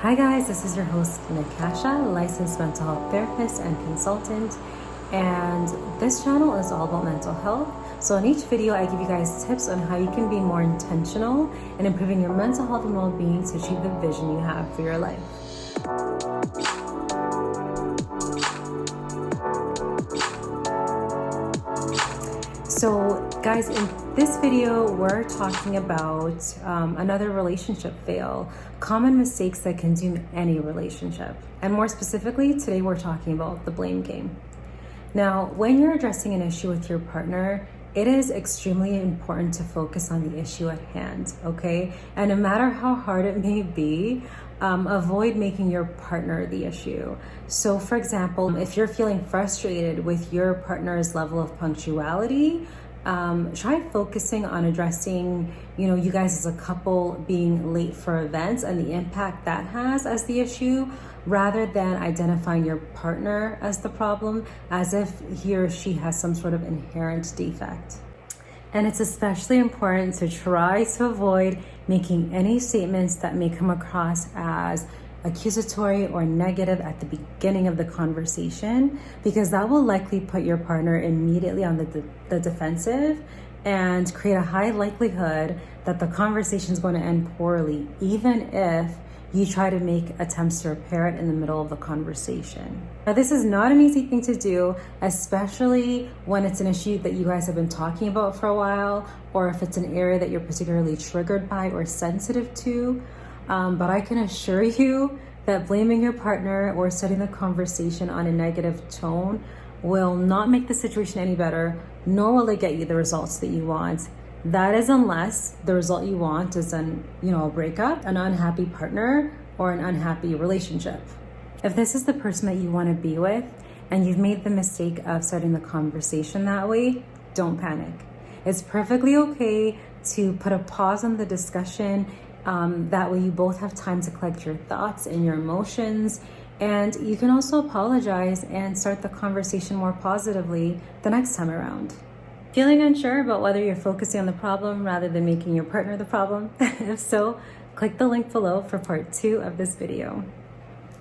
Hi guys, this is your host Natasha, licensed mental health therapist and consultant, and this channel is all about mental health. So in each video I give you guys tips on how you can be more intentional in improving your mental health and well-being to achieve the vision you have for your life. So guys, in this video, we're talking about another relationship fail, common mistakes that can doom any relationship. And more specifically, today we're talking about the blame game. Now, when you're addressing an issue with your partner, it is extremely important to focus on the issue at hand, okay? And no matter how hard it may be, avoid making your partner the issue. So for example, if you're feeling frustrated with your partner's level of punctuality, try focusing on addressing, you guys as a couple being late for events and the impact that has as the issue, rather than identifying your partner as the problem, as if he or she has some sort of inherent defect. And it's especially important to try to avoid making any statements that may come across as accusatory or negative at the beginning of the conversation, because that will likely put your partner immediately on the defensive and create a high likelihood that the conversation is going to end poorly, even if you try to make attempts to repair it in the middle of the conversation. Now, this is not an easy thing to do, especially when it's an issue that you guys have been talking about for a while, or if it's an area that you're particularly triggered by or sensitive to. But I can assure you that blaming your partner or setting the conversation on a negative tone will not make the situation any better, nor will it get you the results that you want. That is unless the result you want is a breakup, an unhappy partner, or an unhappy relationship. If this is the person that you want to be with and you've made the mistake of starting the conversation that way, don't panic. It's perfectly okay to put a pause on the discussion. That way you both have time to collect your thoughts and your emotions. And you can also apologize and start the conversation more positively the next time around. Feeling unsure about whether you're focusing on the problem rather than making your partner the problem? If so, click the link below for part 2 of this video.